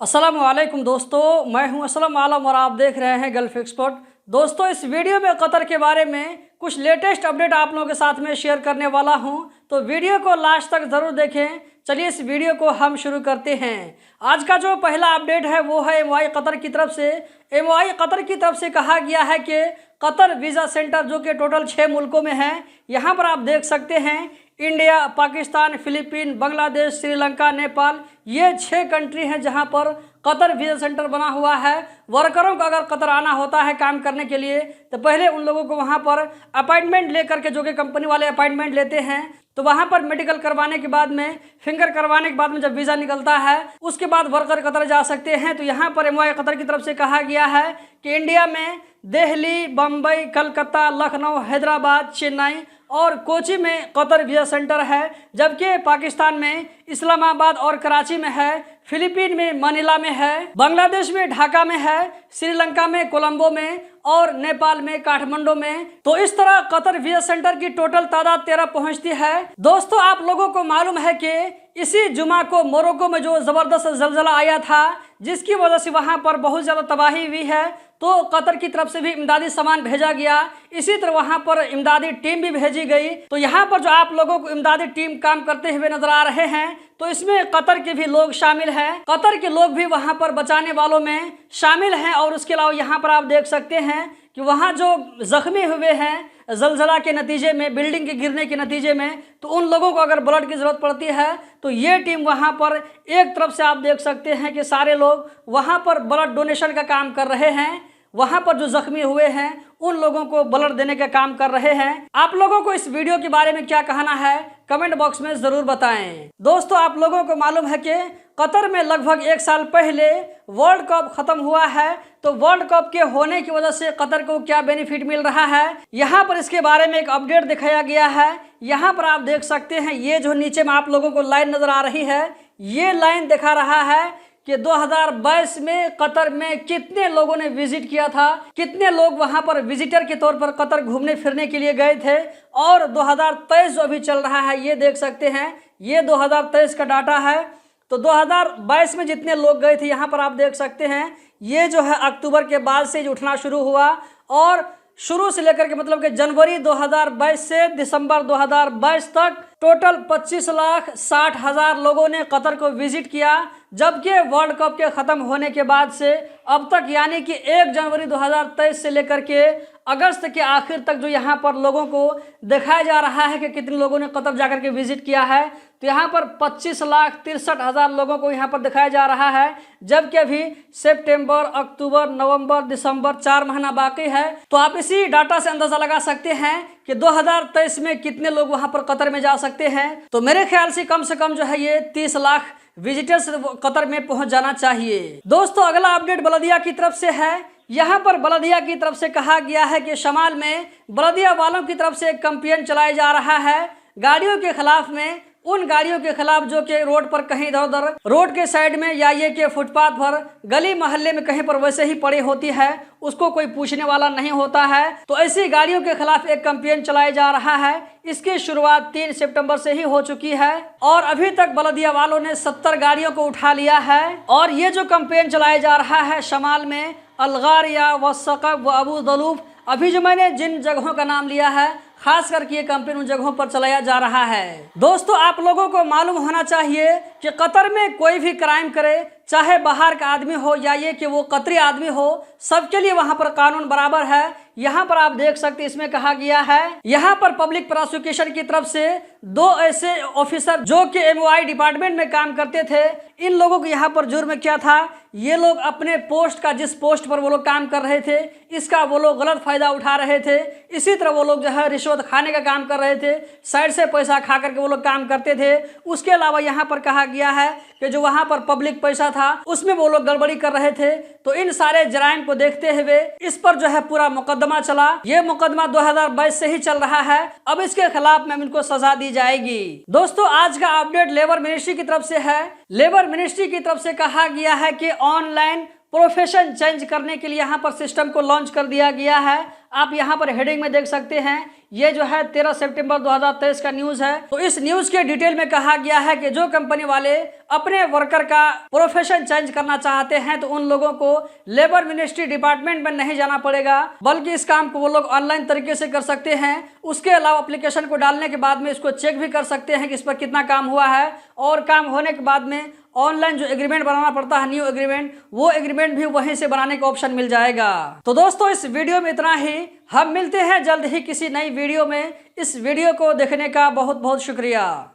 अस्सलाम वालेकुम दोस्तों, मैं हूं असलम आलम और आप देख रहे हैं गल्फ एक्सपर्ट। दोस्तों, इस वीडियो में कतर के बारे में कुछ लेटेस्ट अपडेट आप लोगों के साथ में शेयर करने वाला हूं, तो वीडियो को लास्ट तक ज़रूर देखें। चलिए इस वीडियो को हम शुरू करते हैं। आज का जो पहला अपडेट है वो है एमओआई कतर की तरफ से। एमओआई कतर की तरफ से कहा गया है कि कतर वीज़ा सेंटर जो कि टोटल 6 मुल्कों में है, यहाँ पर आप देख सकते हैं इंडिया, पाकिस्तान, फिलीपीन, बांग्लादेश, श्रीलंका, नेपाल, ये 6 कंट्री हैं जहां पर कतर वीज़ा सेंटर बना हुआ है। वर्करों को अगर कतर आना होता है काम करने के लिए तो पहले उन लोगों को वहां पर अपॉइंटमेंट लेकर के, जो कि कंपनी वाले अपॉइंटमेंट लेते हैं, तो वहां पर मेडिकल करवाने के बाद में, फिंगर करवाने के बाद में जब वीज़ा निकलता है उसके बाद वर्कर कतर जा सकते हैं। तो यहाँ पर एमओआई कतर की तरफ से कहा गया है कि इंडिया में दिल्ली, बम्बई, कलकत्ता, लखनऊ, हैदराबाद, चेन्नई और कोची में कतर वीज़ा सेंटर है, जबकि पाकिस्तान में इस्लामाबाद और कराची में है, फिलीपीन में मनीला में है, बांग्लादेश में ढाका में है, श्रीलंका में कोलंबो में और नेपाल में काठमांडू में। तो इस तरह कतर वीज़ा सेंटर की टोटल तादाद 13 पहुंचती है। दोस्तों, आप लोगों को मालूम है कि इसी जुमा को मोरक्को में जो ज़बरदस्त ज़लज़ला आया था, जिसकी वजह से वहां पर बहुत ज़्यादा तबाही हुई है, तो कतर की तरफ से भी इमदादी सामान भेजा गया। इसी तरह वहां पर इमदादी टीम भी भेजी गई। तो यहाँ पर जो आप लोगों को इमदादी टीम काम करते हुए नजर आ रहे हैं, तो इसमें कतर के भी लोग शामिल हैं। कतर के लोग भी वहां पर बचाने वालों में शामिल हैं। और उसके अलावा यहाँ पर आप देख सकते हैं कि वहाँ जो जख्मी हुए हैं ज़लज़ला के नतीजे में, बिल्डिंग के गिरने के नतीजे में, तो उन लोगों को अगर ब्लड की ज़रूरत पड़ती है तो ये टीम वहाँ पर एक तरफ से आप देख सकते हैं कि सारे लोग वहाँ पर ब्लड डोनेशन का काम कर रहे हैं। वहाँ पर जो जख्मी हुए हैं उन लोगों को ब्लड देने का काम कर रहे हैं। आप लोगों को इस वीडियो के बारे में क्या कहना है कमेंट बॉक्स में ज़रूर बताएं। दोस्तों, आप लोगों को मालूम है कि कतर में लगभग 1 साल पहले वर्ल्ड कप खत्म हुआ है। तो वर्ल्ड कप के होने की वजह से कतर को क्या बेनिफिट मिल रहा है, यहाँ पर इसके बारे में एक अपडेट दिखाया गया है। यहाँ पर आप देख सकते हैं, ये जो नीचे में आप लोगों को लाइन नज़र आ रही है, ये लाइन दिखा रहा है कि 2022 में कतर में कितने लोगों ने विजिट किया था, कितने लोग वहां पर विजिटर के तौर पर कतर घूमने फिरने के लिए गए थे। और 2023 जो अभी चल रहा है, ये देख सकते हैं, ये 2023 का डाटा है। तो 2022 में जितने लोग गए थे, यहाँ पर आप देख सकते हैं, ये जो है अक्टूबर के बाद से उठना शुरू हुआ और शुरू से लेकर के मतलब कि जनवरी 2022 से दिसंबर 2022 तक टोटल 25,60,000 लोगों ने कतर को विजिट किया। जबकि वर्ल्ड कप के ख़त्म होने के बाद से अब तक, यानी कि 1 जनवरी 2023 से लेकर के अगस्त के आखिर तक जो यहाँ पर लोगों को दिखाया जा रहा है कि कितने लोगों ने कतर जाकर के विजिट किया है, तो यहाँ पर 25,63,000 लोगों को यहाँ पर दिखाया जा रहा है। जबकि अभी सितंबर, अक्टूबर, नवंबर, दिसंबर 4 महीना बाकी है। तो आप इसी डाटा से अंदाजा लगा सकते हैं कि 2023 में कितने लोग वहाँ पर कतर में जा सकते हैं। तो मेरे ख्याल से कम जो है ये 30 लाख विजिटर्स कतर में पहुंच जाना चाहिए। दोस्तों, अगला अपडेट बलदिया की तरफ से है। यहाँ पर बलदिया की तरफ से कहा गया है कि शमाल में बलदिया वालों की तरफ से एक कैंपेन चलाया जा रहा है गाड़ियों के खिलाफ में। उन गाड़ियों के खिलाफ जो कि रोड पर कहीं इधर उधर रोड के साइड में या ये कि फुटपाथ पर, गली मोहल्ले में कहीं पर वैसे ही पड़ी होती है, उसको कोई पूछने वाला नहीं होता है। तो ऐसी गाड़ियों के खिलाफ एक कैंपेन चलाया जा रहा है। इसकी शुरुआत 3 सितंबर से ही हो चुकी है और अभी तक बलदिया वालों ने 70 गाड़ियों को उठा लिया है। और ये जो कैंपेन चलाया जा रहा है शमाल में, अलगारिया व सकब व अबू दलूफ, अभी जो मैंने जिन जगहों का नाम लिया है, खास करके ये कैंपेन उन जगहों पर चलाया जा रहा है। दोस्तों, आप लोगों को मालूम होना चाहिए कि कतर में कोई भी क्राइम करे, चाहे बाहर का आदमी हो या ये कि वो कतरी आदमी हो, सबके लिए वहां पर कानून बराबर है। यहाँ पर आप देख सकते हैं, इसमें कहा गया है, यहाँ पर पब्लिक प्रोसिक्यूशन की तरफ से 2 ऐसे ऑफिसर जो कि एमओआई डिपार्टमेंट में काम करते थे, इन लोगों को यहाँ पर जुर्म क्या था, ये लोग अपने पोस्ट का, जिस पोस्ट पर वो लोग काम कर रहे थे, इसका वो लोग गलत फायदा उठा रहे थे। इसी तरह वो लोग जो है रिश्वत खाने का काम कर रहे थे, साइड से पैसा खा करके वो लोग काम करते थे। उसके अलावा यहाँ पर कहा गया है कि जो वहाँ पर पब्लिक पैसा था उसमें वो लोग गड़बड़ी कर रहे थे। तो इन सारे जराइम को देखते हुए इस पर जो है पूरा मुकदमा चला। ये मुकदमा 2022 से ही चल रहा है। अब इसके खिलाफ में इनको सजा दी जाएगी। दोस्तों, आज का अपडेट लेबर मिनिस्ट्री की तरफ से है। लेबर मिनिस्ट्री की तरफ से कहा गया है कि ऑनलाइन प्रोफेशन चेंज करने के लिए यहाँ पर सिस्टम को लॉन्च कर दिया गया है। आप यहाँ पर हेडिंग में देख सकते हैं। ये जो है 13 सितंबर 2023 का न्यूज़ है। तो इस न्यूज़ के डिटेल में कहा गया है कि जो कंपनी वाले अपने वर्कर का प्रोफेशन चेंज करना चाहते हैं तो उन लोगों को लेबर मिनिस्ट्री डिपार्टमेंट में नहीं जाना पड़ेगा, बल्कि इस काम को वो लोग ऑनलाइन तरीके से कर सकते हैं। उसके अलावा एप्लीकेशन को डालने के बाद में इसको चेक भी कर सकते हैं कि इस पर कितना काम हुआ है, और काम होने के बाद में ऑनलाइन जो एग्रीमेंट बनाना पड़ता है, न्यू एग्रीमेंट, वो एग्रीमेंट भी वहीं से बनाने का ऑप्शन मिल जाएगा। तो दोस्तों इस वीडियो में इतना ही। हम मिलते हैं जल्द ही किसी नई वीडियो में। इस वीडियो को देखने का बहुत बहुत शुक्रिया।